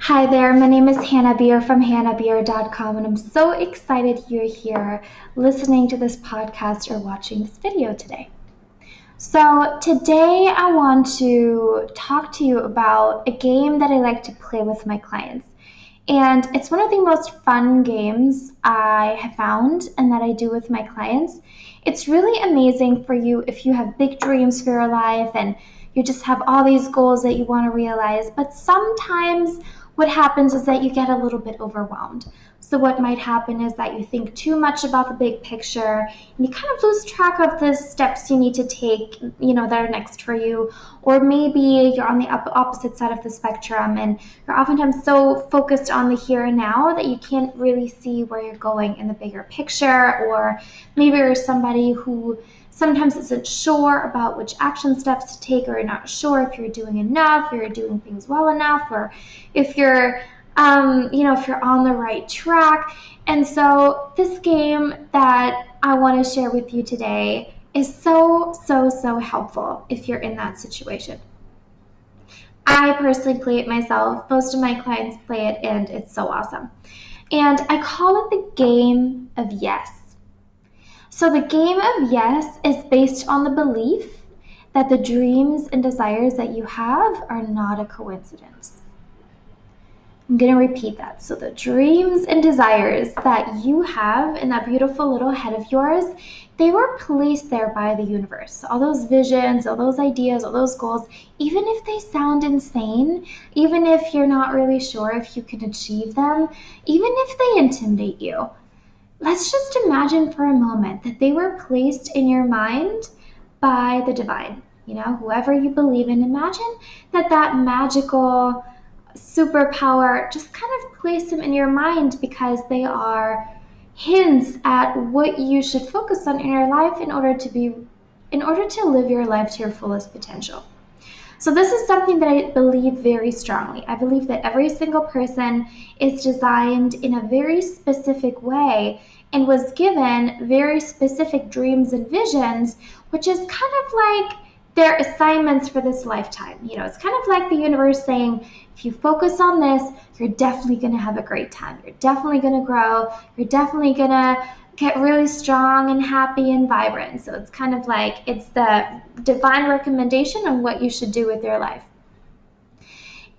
Hi there, my name is Hannah Beer from hannahbeer.com, and I'm so excited you're here listening to this podcast or watching this video today. So today I want to talk to you about a game that I like to play with my clients. And it's one of the most fun games I have found and that I do with my clients. It's really amazing for you if you have big dreams for your life and you just have all these goals that you want to realize, but sometimes what happens is that you get a little bit overwhelmed. So what might happen is that you think too much about the big picture and you kind of lose track of the steps you need to take, that are next for you. Or maybe you're on the opposite side of the spectrum and you're oftentimes so focused on the here and now that you can't really see where you're going in the bigger picture. Or maybe you're somebody who sometimes isn't sure about which action steps to take, or you're not sure if you're doing enough, or you're doing things well enough, or if you're if you're on the right track. And so this game that I want to share with you today is so helpful if you're in that situation. I personally play it myself. Most of my clients play it, and it's so awesome. And I call it the game of yes. So the game of yes is based on the belief that the dreams and desires that you have are not a coincidence. I'm going to repeat that. So the dreams and desires that you have in that beautiful little head of yours, they were placed there by the universe. So all those visions, all those ideas, all those goals, even if they sound insane, even if you're not really sure if you can achieve them, even if they intimidate you, let's just imagine for a moment that they were placed in your mind by the divine. Whoever you believe in, imagine that magical superpower just kind of place them in your mind because they are hints at what you should focus on in your life in order to live your life to your fullest potential. So this is something that I believe very strongly. I believe that every single person is designed in a very specific way and was given very specific dreams and visions, which is kind of like their assignments for this lifetime. It's kind of like the universe saying, if you focus on this, you're definitely going to have a great time. You're definitely going to grow. You're definitely going to get really strong and happy and vibrant. So it's kind of like it's the divine recommendation on what you should do with your life.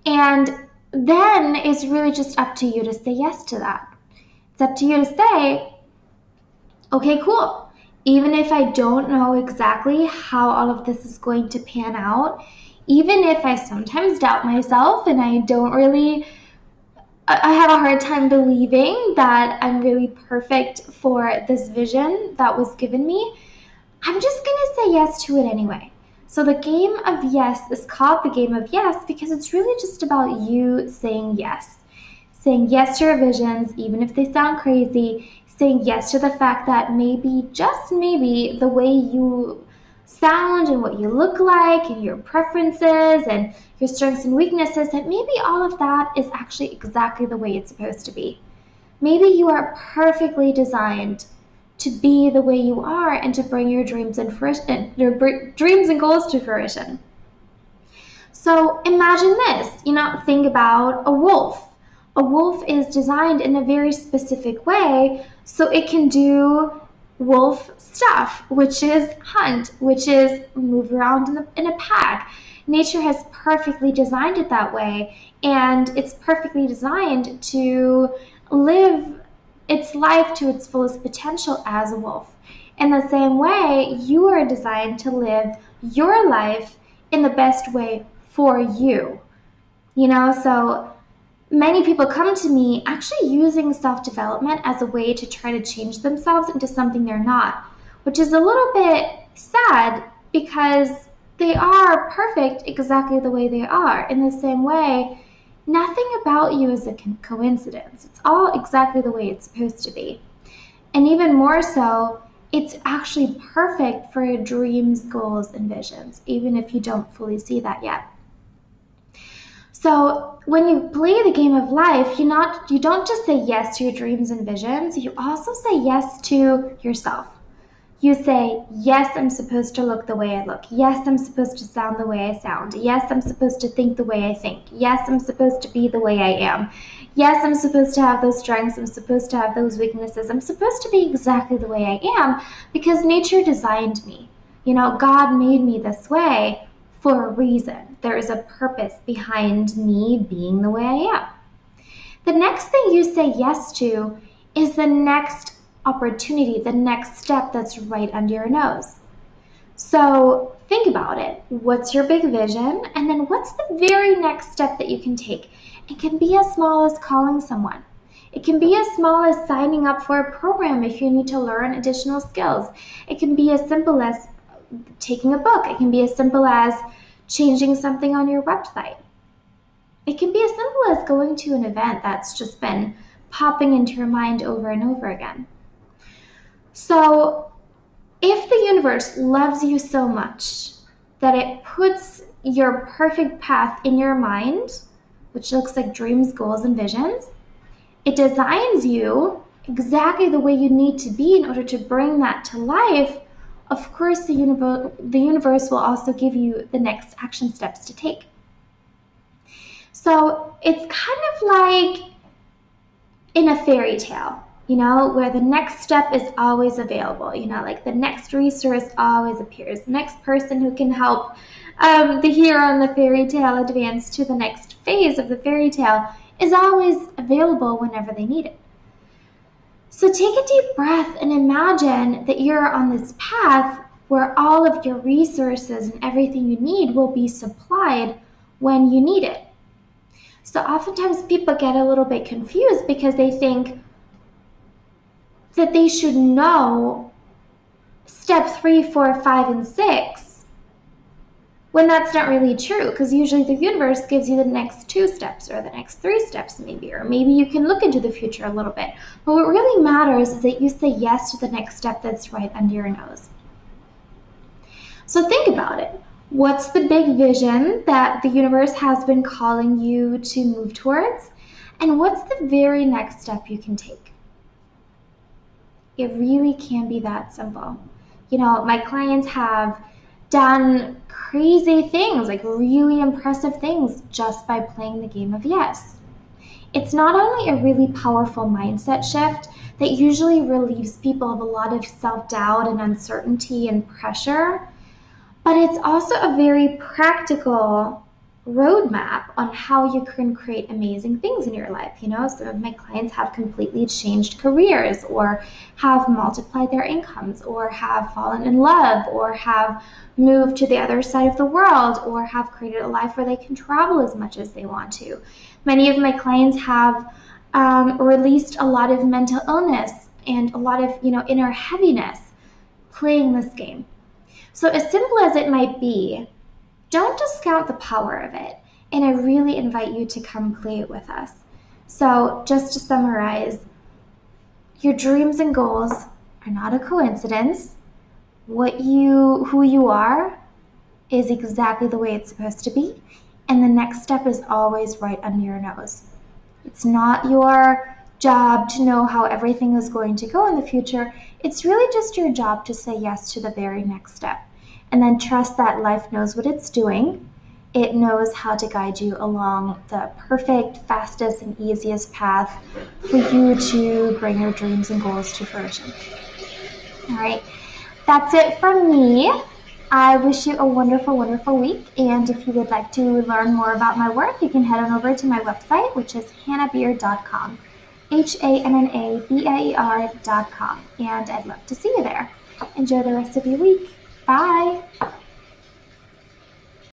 And then it's really just up to you to say yes to that. It's up to you to say, okay, cool. Even if I don't know exactly how all of this is going to pan out, even if I sometimes doubt myself and I have a hard time believing that I'm really perfect for this vision that was given me, I'm just going to say yes to it anyway. So the game of yes is called the game of yes because it's really just about you saying yes. Saying yes to your visions, even if they sound crazy. Saying yes to the fact that maybe, just maybe, the way you sound and what you look like and your preferences and your strengths and weaknesses, that maybe all of that is actually exactly the way it's supposed to be. Maybe you are perfectly designed to be the way you are and to bring your dreams and goals to fruition. So imagine this, think about a wolf. A wolf is designed in a very specific way so it can do wolf stuff, which is hunt, which is move around in a pack. Nature has perfectly designed it that way, and it's perfectly designed to live its life to its fullest potential as a wolf. In the same way, you are designed to live your life in the best way for you. So many people come to me actually using self-development as a way to try to change themselves into something they're not, which is a little bit sad because they are perfect exactly the way they are. In the same way, nothing about you is a coincidence. It's all exactly the way it's supposed to be. And even more so, it's actually perfect for your dreams, goals, and visions, even if you don't fully see that yet. So when you play the game of life, you don't just say yes to your dreams and visions, you also say yes to yourself. You say, yes, I'm supposed to look the way I look. Yes, I'm supposed to sound the way I sound. Yes, I'm supposed to think the way I think. Yes, I'm supposed to be the way I am. Yes, I'm supposed to have those strengths. I'm supposed to have those weaknesses. I'm supposed to be exactly the way I am because nature designed me. God made me this way for a reason. There is a purpose behind me being the way I am. The next thing you say yes to is the next opportunity, the next step that's right under your nose. So think about it. What's your big vision? And then what's the very next step that you can take? It can be as small as calling someone. It can be as small as signing up for a program if you need to learn additional skills. It can be as simple as taking a book. It can be as simple as changing something on your website. It can be as simple as going to an event that's just been popping into your mind over and over again. So if the universe loves you so much that it puts your perfect path in your mind, which looks like dreams, goals, and visions, it designs you exactly the way you need to be in order to bring that to life, of course the universe will also give you the next action steps to take. So it's kind of like in a fairy tale, where the next step is always available, like the next resource always appears. The next person who can help the hero in the fairy tale advance to the next phase of the fairy tale is always available whenever they need it. So take a deep breath and imagine that you're on this path where all of your resources and everything you need will be supplied when you need it. So oftentimes people get a little bit confused because they think that they should know step 3, 4, 5, and 6, when that's not really true, because usually the universe gives you the next 2 steps or the next 3 steps maybe, or maybe you can look into the future a little bit. But what really matters is that you say yes to the next step that's right under your nose. So think about it. What's the big vision that the universe has been calling you to move towards? And what's the very next step you can take? It really can be that simple. My clients have done crazy things, like really impressive things, just by playing the game of yes. It's not only a really powerful mindset shift that usually relieves people of a lot of self-doubt and uncertainty and pressure, but it's also a very practical roadmap on how you can create amazing things in your life. Some of my clients have completely changed careers, or have multiplied their incomes, or have fallen in love, or have moved to the other side of the world, or have created a life where they can travel as much as they want to. Many of my clients have released a lot of mental illness and a lot of inner heaviness playing this game. So as simple as it might be, don't discount the power of it, and I really invite you to come play it with us. So just to summarize, your dreams and goals are not a coincidence. Who you are is exactly the way it's supposed to be, and the next step is always right under your nose. It's not your job to know how everything is going to go in the future. It's really just your job to say yes to the very next step. And then trust that life knows what it's doing. It knows how to guide you along the perfect, fastest, and easiest path for you to bring your dreams and goals to fruition. All right, that's it from me. I wish you a wonderful, wonderful week. And if you would like to learn more about my work, you can head on over to my website, which is hannahbeer.com. HANNABEAER.com. And I'd love to see you there. Enjoy the rest of your week. Bye.